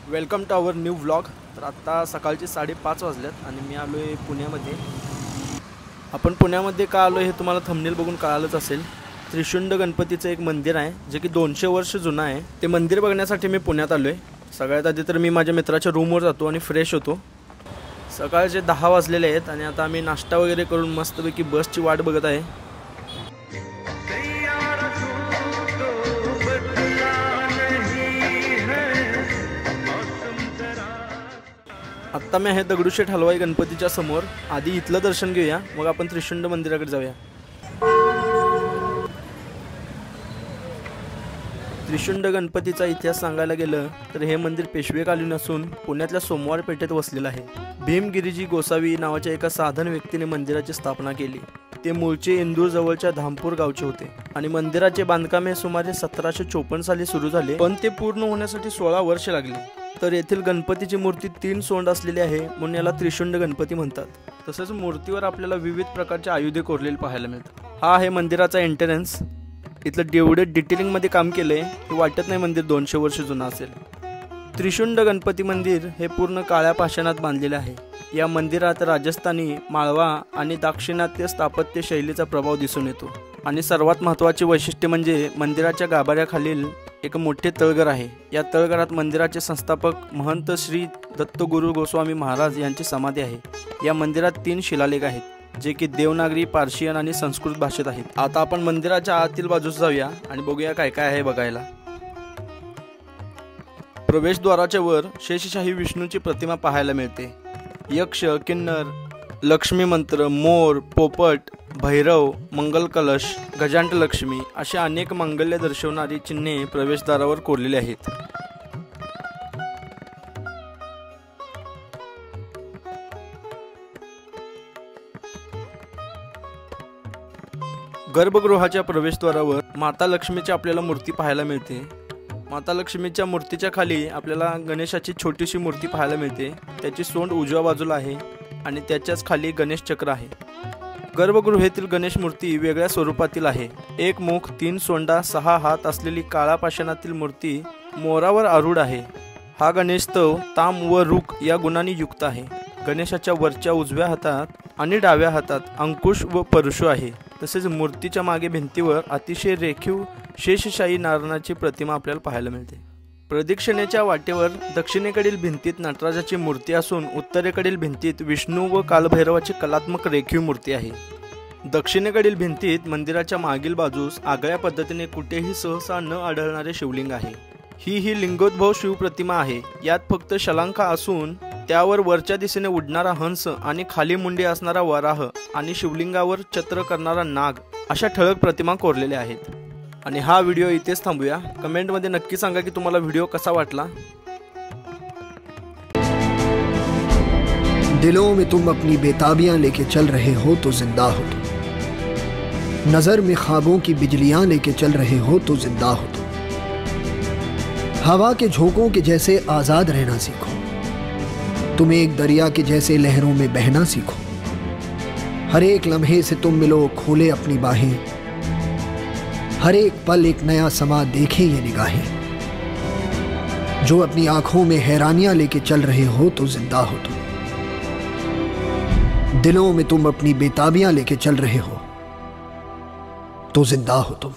Welcome to our new vlog. तर आत्ता सकाळचे 5:30 वाजल्यात आणि मी आलो आहे पुण्यामध्ये। आपण पुण्यामध्ये का आलो हे तुम्हाला थंबनेल बघून कळालंच असेल। त्रिशुंड गणपतीचं एक मंदिर आहे जे की 200 वर्ष जुनं आहे। ते मंदिर बघण्यासाठी मी पुण्यात आलो आहे। सगळ्यात आधी तर मी माझ्या मित्राच्या रूमवर जातो आणि फ्रेश होतो। सकाळचे 10 वाजलेले आहेत आणि आता आम्ही नाश्ता वगैरे करून मस्तपैकी बसची वाट बघत आहे। आत्ता मी आहे दगडूशेठ हलवाई गणपतीच्या समोर। आधी इथलं दर्शन घेऊया, मग आपण त्रिशुंड मंदिराकडे जाऊया। त्रिशुंड गणपतीचा इतिहास सांगायला गेलं तर हे मंदिर पेशवेकालीन असून पुण्यातल्या सोमवार पेठेत वसलेलं आहे। भीमगिरीजी गोसावी नावाच्या एका साधन व्यक्तीने मंदिराची स्थापना केली। ते मूळचे इंदूर जवळच्या धामपूर गावचे होते आणि मंदिराचे बांधकाम हे सुमारे 1754 साली सुरू झाले, पण ते पूर्ण होण्यासाठी 16 वर्षे लागली। तर येथील गणपतीची मूर्ती 3 सोंड असलेली आहे, म्हणून याला त्रिशुंड गणपती म्हणतात। तसंच मूर्तीवर आपल्याला विविध प्रकारचे आयुधे कोरलेले पाहायला मिळतात। हा आहे मंदिराचा एंट्रन्स। इथलं जेवढं डिटेलिंगमध्ये काम केलंय हे वाटत नाही मंदिर 200 वर्ष जुनं असेल। त्रिशुंड गणपती मंदिर हे पूर्ण काळ्या पाषाणात बांधलेले आहे। या मंदिरात राजस्थानी, माळवा आणि दाक्षिणात्य स्थापत्य शैलीचा प्रभाव दिसून येतो आणि सर्वात महत्त्वाचे वैशिष्ट्य म्हणजे मंदिराच्या गाभाऱ्याखालील एक मोठे तळघर आहे। या तळघरात मंदिराचे संस्थापक महंत श्री दत्तगुरु गोस्वामी महाराज यांची समाधी आहे। या मंदिरात 3 शिलालेख आहेत जे की देवनागरी, पार्शियन आणि संस्कृत भाषेत आहेत। आता आपण मंदिराच्या आतील बाजूस जाऊया आणि बघूया काय काय आहे बघायला। प्रवेशद्वाराच्या वर शेषशाही विष्णूची प्रतिमा पाहायला मिळते। यक्ष, किन्नर, लक्ष्मी मंत्र, मोर, पोपट, भैरव, मंगल कलश, गजांट लक्ष्मी अशा अनेक मांगल्य दर्शवणारी चिन्हे प्रवेशद्वारावर कोरलेली आहेत। गर्भगृहाच्या प्रवेशद्वारावर माता लक्ष्मीची आपल्याला मूर्ती पाहायला मिळते। माता लक्ष्मीच्या मूर्तीच्या खाली आपल्याला गणेशाची छोटीशी मूर्ती पाहायला मिळते। त्याची सोंड उजव्या बाजूला आहे आणि त्याच्याच खाली गणेश चक्र आहे। गर्भगृहातील गणेश मूर्ती वेगळ्या स्वरूपातील आहे। 1 मुख, 3 सोंडा, 6 हात असलेली काळा पाषाणातील मूर्ती मोरावर आरूढ आहे। हा गणेशस्तव ताम व रुक या गुणांनी युक्त आहे। गणेशाच्या वरच्या उजव्या हातात आणि डाव्या हातात अंकुश व परशु आहे। तसेच मूर्तीच्या मागे भिंतीवर अतिशय रेखीव शेषशाही नारायणाची प्रतिमा आपल्याला पाहायला मिळते। प्रदक्षिणेच्या वाटेवर दक्षिणेकडील भिंतीत नटराजाची मूर्ती असून उत्तरेकडील भिंतीत विष्णू व कालभैरवाची कलात्मक रेखीव मूर्ती आहे। दक्षिणेकडील भिंतीत मंदिराच्या मागील बाजूस आगळ्या पद्धतीने कुठेही सहसा न आढळणारे शिवलिंग आहे। ही लिंगोद्भव शिवप्रतिमा आहे। यात फक्त शलांका असून त्यावर वरच्या दिशेने उडणारा हंस आणि खाली मुंडी असणारा वराह आणि शिवलिंगावर छत्र करणारा नाग अशा ठळक प्रतिमा कोरलेल्या आहेत। आणि हा व्हिडिओ इथेच थांबूया। कमेंटमध्ये नक्की सांगा की तुम्हाला व्हिडिओ कसा वाटला। दिलों में तुम अपनी बेताबियां लेके चल रहे हो तो जिंदा हो तुम। नजर में ख्वाबों की बिजलियां लेके चल रहे हो तो जिंदा हो तुम। हवा के झोंकों के जैसे आजाद रहना सीखो। तुम एक दरिया के जैसे लहरों में बहना सीखो। हर एक लम्हे से तुम मिलो, खोले अपनी बाहें। हर एक पल एक नया समा, देखे ये निगाहें। जो अपनी आंखों में हैरानियां लेके चल रहे हो तो जिंदा हो तुम। दिलों में तुम अपनी बेताबियां लेके चल रहे हो तो जिंदा हो तुम।